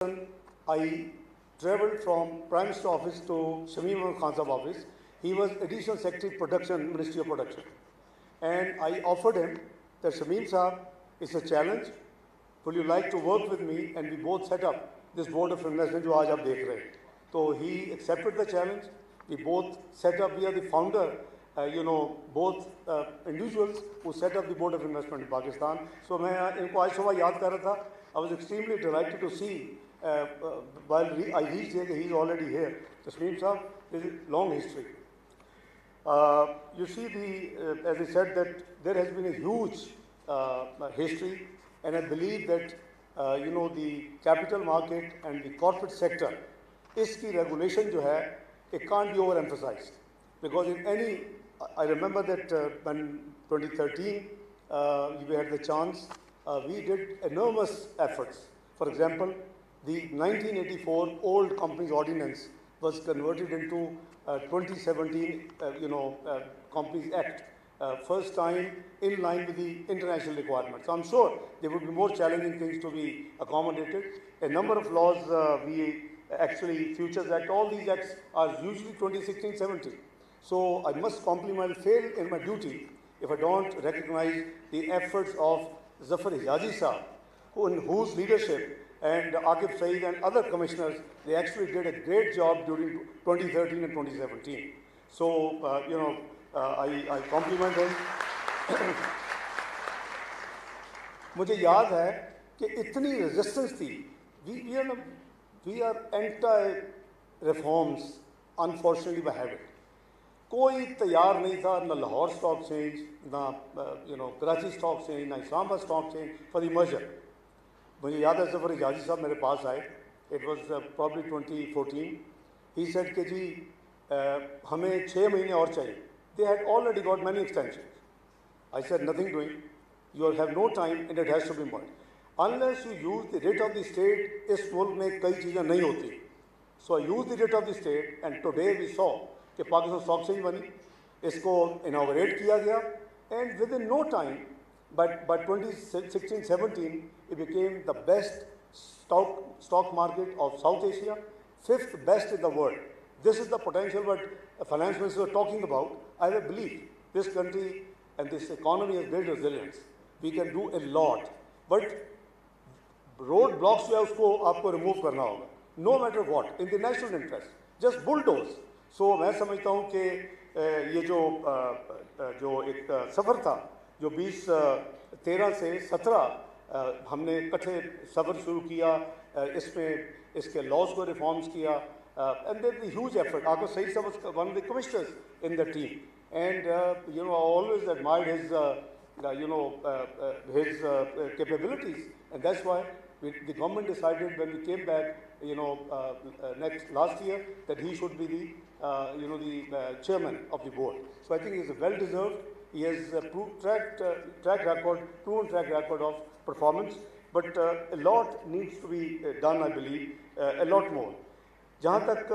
I travelled from Prime Minister office to Shamim Ahmed Khan Sahab office. He was Additional Secretary Production, Ministry of Production. And I offered him that Shamim Sahab, it's a challenge. Would you like to work with me? And we both set up this board of investment, which you are seeing. So he accepted the challenge. We both set up, we are the founder, both individuals who set up the board of investment in Pakistan. So I was extremely delighted to see while I reached here, he's already here. Tasneem Sahab, there's a long history. You see, as I said, that there has been a huge history, and I believe that, the capital market and the corporate sector, iski regulation jo hai, it can't be overemphasized. Because in any, I remember that when 2013, we had the chance, we did enormous efforts. For example, the 1984 Old Companies Ordinance was converted into 2017, Companies Act, first time in line with the international requirements. So I'm sure there would be more challenging things to be accommodated. A number of laws we actually, Futures Act, all these acts are usually 2016-17. So I must compliment, fail in my duty if I don't recognize the efforts of Zafar Hijazi Sahab, in whose leadership and Aqib Saeed and other commissioners, they actually did a great job during 2013 and 2017. So, I compliment him. मुझे याद है कि इतनी resistance थी. We are anti-reforms, unfortunately, by habit. कोई तैयार नहीं था, ना लाहौर स्टॉक एक्सचेंज, ना कराची स्टॉक एक्सचेंज, ना Islamabad stock exchange for the merger. मुझे याद है जफर हिजाजी साहब मेरे पास आए. It was probably 2014. He said कि जी हमें 6 महीने और चाहिए. They had already got many extensions. I said nothing doing, you have no time and it has to be merge. Unless you use the writ of the state, इस मुल्क में कई चीज़ें नहीं होती. So I use the writ of the state and today we saw कि Pakistan stock exchange बनी, इसको इनागोरेट किया गया, एंड विद इन नो टाइम, by 2016-17, it became the best stock market of South Asia, 5th best in the world. This is the potential what finance ministers are talking about. I have belief this country and this economy has great resilience. We can do a lot, but road blocks जो है उसको आपको remove करना होगा, no matter what, in the national interest, just bulldoze. So मैं समझता हूँ कि ये जो एक सफ़र था, जो 2013 से 17 हमने इकट्ठे सफ़र शुरू किया, इसमें इसके लॉज को रिफॉर्म्स किया, and then the huge effort. Aqib Saeed Sahab was one of the commissioners in the team, and I always admired his capabilities, and that's why the government decided when we came back, last year, that he should be the chairman of the board. So I think he's well deserved. He has a proven track record of performance, but a lot needs to be done, I believe, a lot more. जहाँ तक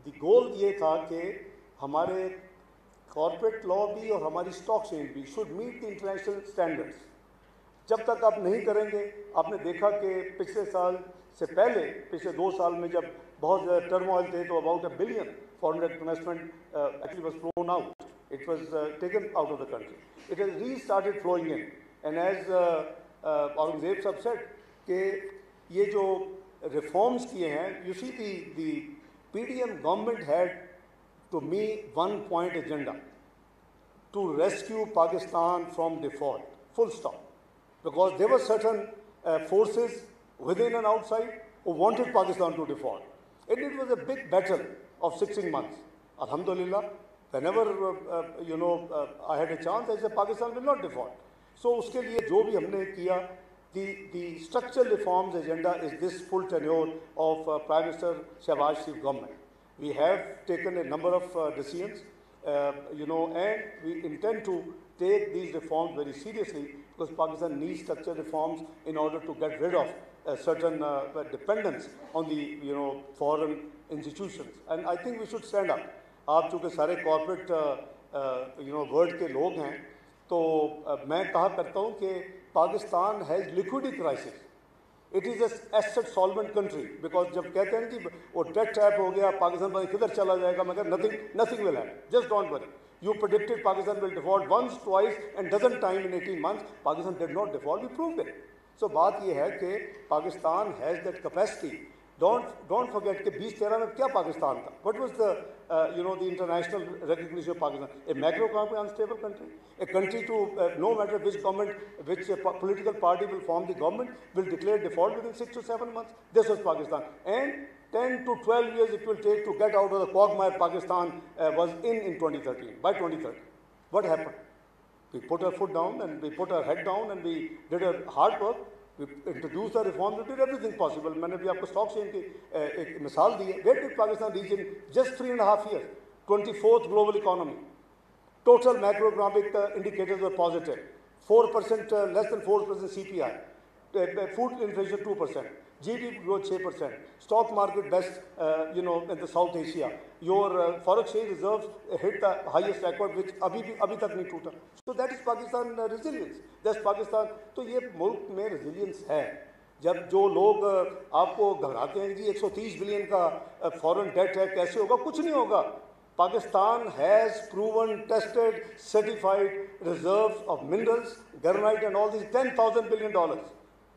the goal ये था कि हमारे corporate law भी और हमारी stock exchange भी should meet the international standards. जब तक आप नहीं करेंगे, आपने देखा कि पिछले साल से पहले, पिछले 2 साल में जब बहुत ज़्यादा टर्मोइल थे, तो about $1 billion foreign investment actually was flown out. It was taken out of the country. It has restarted flowing in. And as Aurangzeb Sahab said, कि ये जो reforms किए हैं, you see the PDM government had, to me, one point agenda: to rescue Pakistan from default, full stop. Because there were certain forces within and outside who wanted Pakistan to default. And it was a big battle of 16 months. Alhamdulillah, whenever I had a chance, I said Pakistan will not default. So उसके लिए जो भी हमने किया, the structural reforms agenda is this full tenure of Prime Minister Shehbaz Sharif's government. We have taken a number of decisions, and we intend to take these reforms very seriously, because Pakistan needs structural reforms in order to get rid of certain dependence on the foreign institutions. And I think we should stand up. आप चूँकि सारे corporate world के लोग हैं, तो मैं कहा करता हूँ कि Pakistan has liquidity crisis. It is an asset solvent country because जब कहते हैं कि वो debt trap हो गया, पाकिस्तान पता नहीं किधर चला जाएगा, मगर nothing will happen. Just don't worry. You predicted Pakistan will default once, twice, and dozen time in 18 months. Pakistan did not default. We proved it. So बात ये है कि Pakistan has that capacity. Don't forget कि 2013 में क्या पाकिस्तान था? What was the the international recognition of Pakistan? A macroeconomically unstable country, a country to no matter which government, which political party will form the government, will declare default within 6 to 7 months. This was Pakistan, and 10 to 12 years it will take to get out of the quagmire Pakistan was in 2013. By 2013, what happened? We put our foot down and we put our head down and we did our hard work. We introduced the reforms, we did everything possible. मैंने भी आपको stock chain की एक मिसाल दी है. Where did Pakistan reach in just 3.5 years? 24th global economy. Total macroeconomic indicators were positive. 4%, less than 4% CPI. Food inflation 2%. GDP growth 6%. Stock market best, in the South Asia. Your foreign exchange reserves hit the highest record, which abhi tak nahi toota. So that is Pakistan resilience. That's Pakistan. तो ये मुल्क में resilience है. जब जो लोग आपको घबराते हैं कि 130 बिलियन का फॉरेन डेट है, कैसे होगा? कुछ नहीं होगा. Pakistan has proven, tested, certified reserves of minerals, granite and all these $10,000 billion.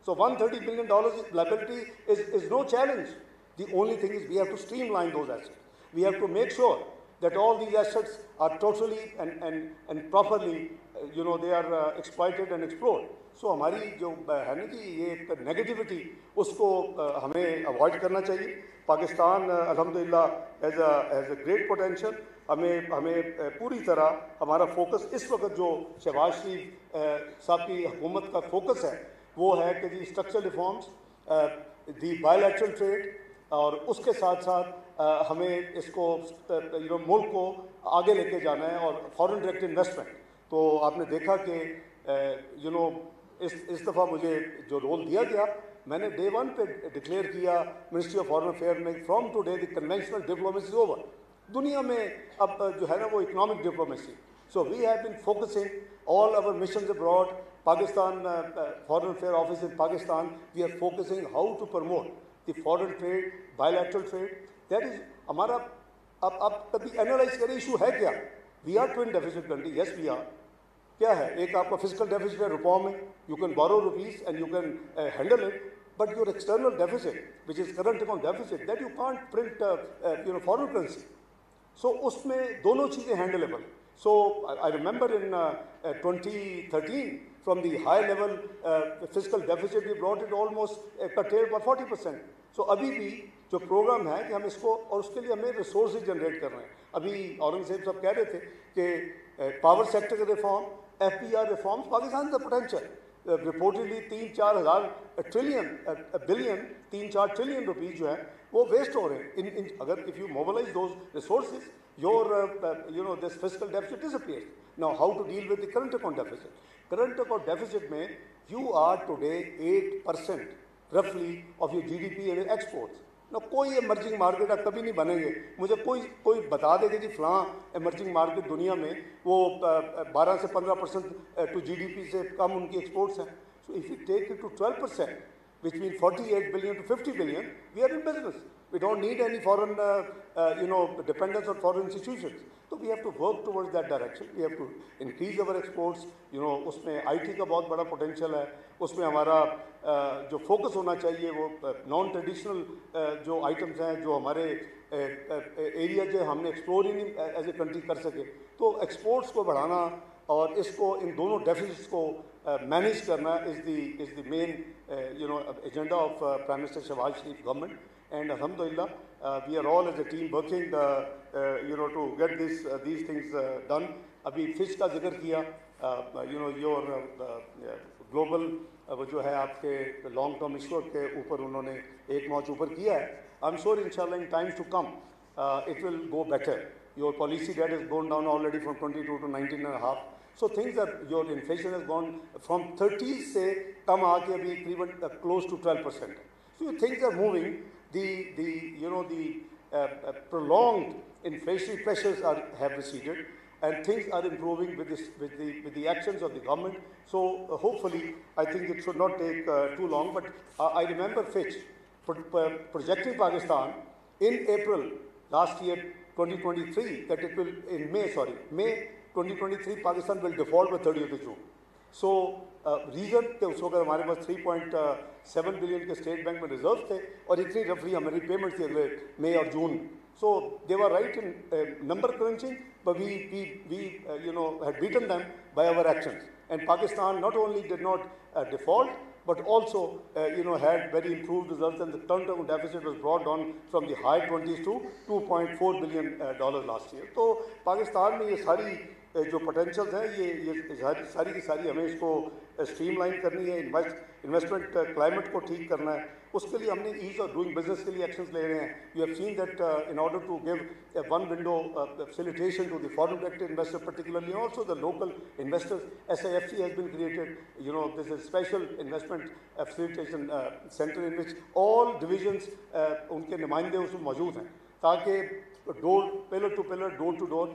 So $130 billion liability is no challenge. The only thing is we have to streamline those assets. We have to make sure that all these assets are totally and properly, they are exploited and explored. So हमारी जो है ना कि ये negativity उसको हमें avoid करना चाहिए. पाकिस्तान अल्हम्दुलिल्लाह has a great potential. हमें पूरी तरह हमारा focus इस वक्त जो शहबाज शरीफ साहब की हुकूमत का focus है वो है कि जी structural reforms, the bilateral trade और उसके साथ साथ हमें इसको मुल्क को आगे लेके जाना है और फॉरेन डायरेक्ट इन्वेस्टमेंट. तो आपने देखा कि इस दफ़ा मुझे जो रोल दिया गया, मैंने डे 1 पे डिक्लेयर किया मिनिस्ट्री ऑफ फॉरेन अफेयर में from today the conventional diplomacy over. दुनिया में अब जो है ना वो economic diplomacy. So we have been focusing all our missions abroad. Pakistan Foreign Affairs Office in Pakistan, we are focusing how to promote the foreign trade, bilateral trade. That is हमारा अब कभी एनालाइज करें issue है क्या? We are twin deficit country. Yes, we are. क्या है? एक आपका फिजिकल डेफिसिट है रुपयों में. You can borrow rupees and you can handle it. But your external deficit, which is current account deficit, that you can't print foreign currency. So उसमें दोनों चीज़ें handleable. So I remember in 2013, from the high level fiscal deficit, we brought it almost curtailed by 40%. So अभी भी जो programme है कि हम इसको और उसके लिए हमें रिसोर्सेज जनरेट कर रहे हैं. अभी औरंगजेब साहब कह रहे थे कि पावर सेक्टर के रिफॉर्म, FPR रिफॉर्म्स, पाकिस्तान का पोटेंशियल रिपोर्टेडली 3-4 हज़ार बिलियन 3-4 ट्रिलियन रुपीज़ जो है वो वेस्ट हो रहे हैं. अगर if you mobilise those resources, your this fiscal deficit disappears. Now how to deal with the current account deficit? Current account deficit में you are today 8% roughly of your GDP and exports. Now कोई emerging market आप कभी नहीं बनेंगे. मुझे कोई बता देगा कि फलां emerging market दुनिया में वो 12 से 15% to GDP से कम उनकी exports हैं. So if you take it to 12%, which means 48 billion to 50 billion, we are in business. We don't need any foreign, dependence on foreign institutions. So we have to work towards that direction. We have to increase our exports. उसमें IT का बहुत बड़ा potential है. उसमें हमारा जो focus होना चाहिए वो non-traditional जो items हैं जो हमारे area जो हमने explore ही नहीं as a country कर सके. तो exports को बढ़ाना और इसको इन दोनों deficits को manage करना is the main agenda of Prime Minister Shehbaz Sharif government. And alhamdulillah, we are all as a team working, to get these things done. अभी fish का जिक्र किया, your global वो जो है आपके long term issue के ऊपर उन्होंने एक नॉच ऊपर किया है. I'm sure inshallah in times to come, it will go better. Your policy debt has gone down already from 22 to 19.5. So things are, your inflation has gone from 30s से कम आके अभी करीबन close to 12%. So things are moving. The prolonged inflationary pressures have receded. and things are improving with the actions of the government. So hopefully, I think it should not take too long. But I remember Fitch projecting Pakistan in April last year, 2023, that it will May 2023, Pakistan will default by 30th of June. So reason कि उस वक्त हमारे पास 3.7 billion के state bank में reserve थे और इतनी रफली हमारी पेमेंट थी अगले मई और जून. So they were right in number crunching, but we had beaten them by our actions. And Pakistan not only did not default, but also had very improved results, and the term deficit was brought down from the high 20s to $2.4 billion last year. So Pakistan में ये सारी जो potentials हैं ये सारी की सारी हमें इसको स्ट्रीमलाइन करनी है, इन्वेस्टमेंट क्लाइमेट को ठीक करना है. उसके लिए हमने ईज ऑफ डूइंग बिजनेस के लिए एक्शंस ले रहे हैं. You have seen that in order to give one window facilitation to the foreign direct investor particularly, also the local investors. SIFC has been created. This is special investment facilitation center in which all divisions उनके नुमाइंदे उसमें मौजूद हैं ताकि pillar to door to door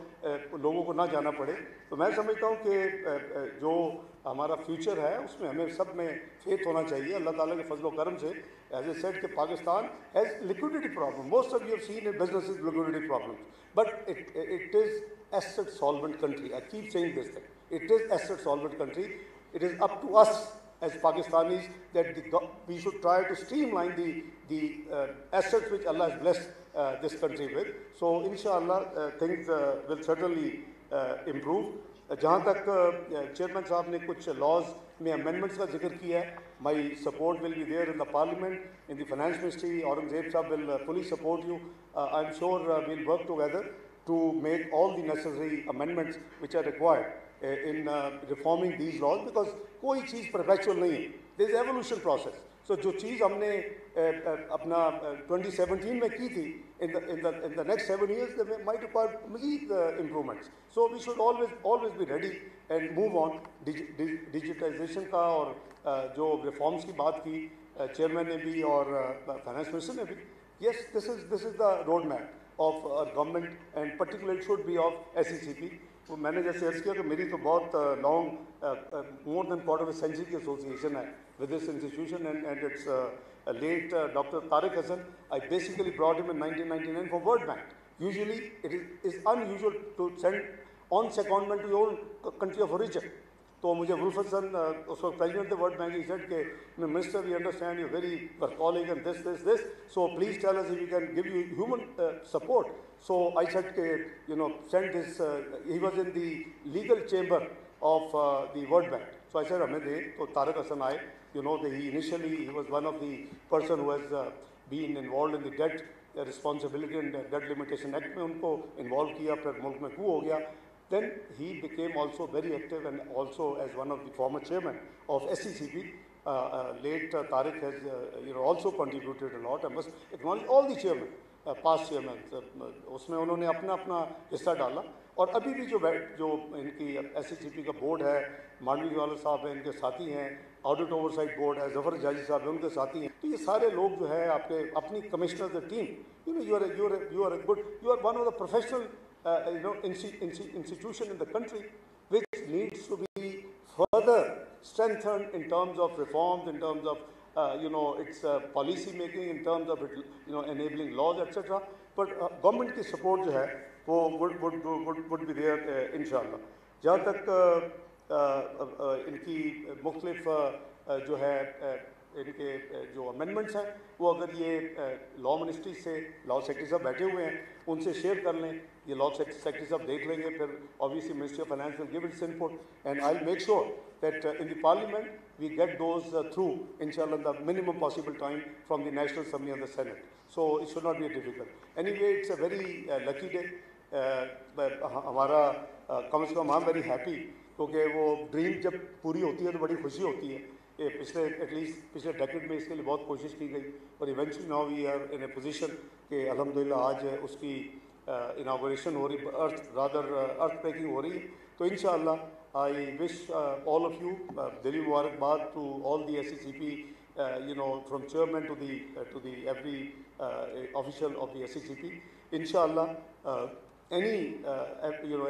लोगों को ना जाना पड़े. तो मैं समझता हूँ कि जो हमारा फ्यूचर है उसमें हमें सब में फेथ होना चाहिए अल्लाह ताला के फजल करम से. एज ए सेड कि Pakistan has liquidity problem. Most of you have seen in business liquidity problem, but it is asset solvent country. I keep saying this thing. It is asset solvent country. It is up to us as Pakistanis that we should try to streamline the assets which Allah has blessed this country with. So inshallah things will certainly improve. जहाँ तक chairman साहब ने कुछ laws में amendments का जिक्र किया है, my support will be there in the parliament, in the finance ministry. Aurangzeb साहब will fully support you. I'm sure we'll work together to make all the necessary amendments which are required in reforming these laws, because कोई चीज़ perpetual नहीं है. There is evolution process. So जो चीज़ हमने अपना 2017 में की थी, in the next 7 years they might require मज़ीद improvements. So we should always be ready and move on. Digitization का और जो reforms की बात की चेयरमैन ने भी और फाइनेंस मिनिस्टर ने भी, yes, this is the roadmap of our government, and particularly it should be of SECP. तो मैंने जैसे अर्ज़ किया कि मेरी तो बहुत long more than quarter of a century की association है with this institution, and it's late Dr. Tariq Hassan. I basically brought him in 1999 for World Bank. Usually it is unusual to send on secondment to your own country of origin. तो मुझे wolf Hasan उस वक्त president थे World Bank, he said के minister we understand you very workaholic and this so please tell us if we can give you human support. So I said के send this, he was in the legal chamber of the World Bank. So I said हमें दे. तो तारिक हसन आए. He initially he was one of the person who has been involve in the debt responsibility and date limitation act में उनको involve किया. फिर मुल्क में coup हो गया. Then he became also very active, and also as one of the former chairman of SECP. Late Tariq has also contributed a lot. I must acknowledge all the chairmen, past chairmen. उसमें उन्होंने अपना हिस्सा डाला. और अभी भी जो इनकी SECP का बोर्ड है, मांडवी वाला साहब हैं, इनके साथी हैं. ऑडिट ओवरसाइट बोर्ड है, जफर जाजी साहब हैं, उनके साथी हैं. तो ये सारे लोग जो है आपके अपनी commissioner team, you are a good, you are one of the professional institution in the country which needs to be further strengthened in terms of reforms, in terms of its policy making, in terms of enabling laws, etc. But government की support जो है वो would be there inshallah. जहाँ तक इनकी मुख्तलिफ जो है इनके जो अमेंडमेंट्स हैं, वो अगर ये लॉ मिनिस्ट्री से लॉ सेक्रेटरी साहब बैठे हुए हैं उनसे शेयर कर लें, ये लॉ सेक्रेटरी साहब देख लेंगे. फिर obviously ministry of finance will give its input, and I will make sure that in the parliament we get those through इंशाल्लाह the minimum possible time from the national assembly and the senate. So it should not be difficult. Anyway it's a very lucky day. हमारा कम से कम I am very happy, क्योंकि वो dream जब पूरी होती है तो बड़ी खुशी होती है. पिछले डेकेड में इसके लिए बहुत कोशिश की गई, और eventually now we are in a position कि अल्हम्दुलिल्लाह आज उसकी इनागोरेशन हो रही, अर्थ ब्रेकिंग हो रही है. तो इंशाअल्लाह I wish all of you दिली मुबारकबाद to all the SECP, from chairman to the every official of the SECP. इंशाअल्लाह any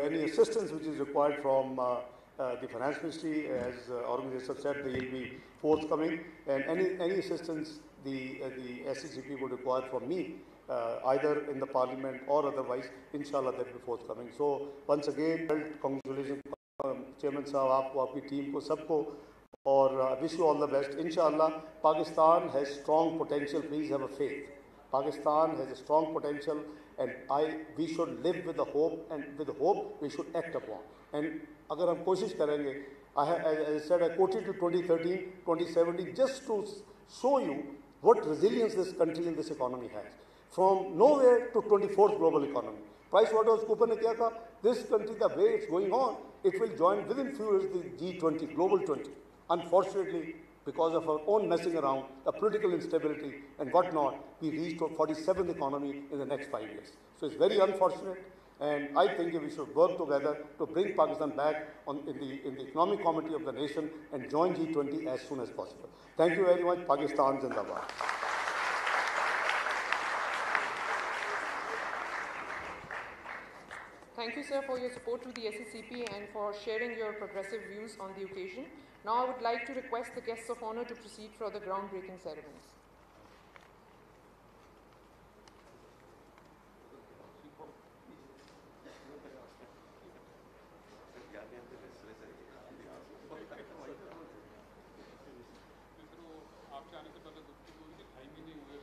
any assistance which is required from the Finance Ministry, as organizers have said, they will be forthcoming, and any assistance the SCCP would require from me, either in the Parliament or otherwise, inshallah that will be forthcoming. So once again, congratulations, Chairman Sahab, आपको, आपकी team को, सबको, और wish you all the best. Inshallah, Pakistan has strong potential. Please have a faith. Pakistan has a strong potential, and we should live with the hope, and with the hope we should act upon. And अगर हम कोशिश करेंगे, as I said, I quoted to 2013, 2017, just to show you what resilience this country and this economy has. From nowhere to 24th global economy. PricewaterhouseCoopers ने क्या कहा? This country, the way it's going on, it will join within few years the G20, global 20. Unfortunately, because of our own messing around, the political instability and whatnot, we reached a 47th economy in the next 5 years. So it's very unfortunate, and I think we should work together to bring Pakistan back in the economic committee of the nation and join G20 as soon as possible. Thank you very much. Pakistan Zindabad. Thank you, sir, for your support to the SCCP and for sharing your progressive views on the occasion. Now I would like to request the guests of honor to proceed for the groundbreaking ceremonies. आपके आने से पहले गुफ्तगू दिखाई भी नहीं हुए,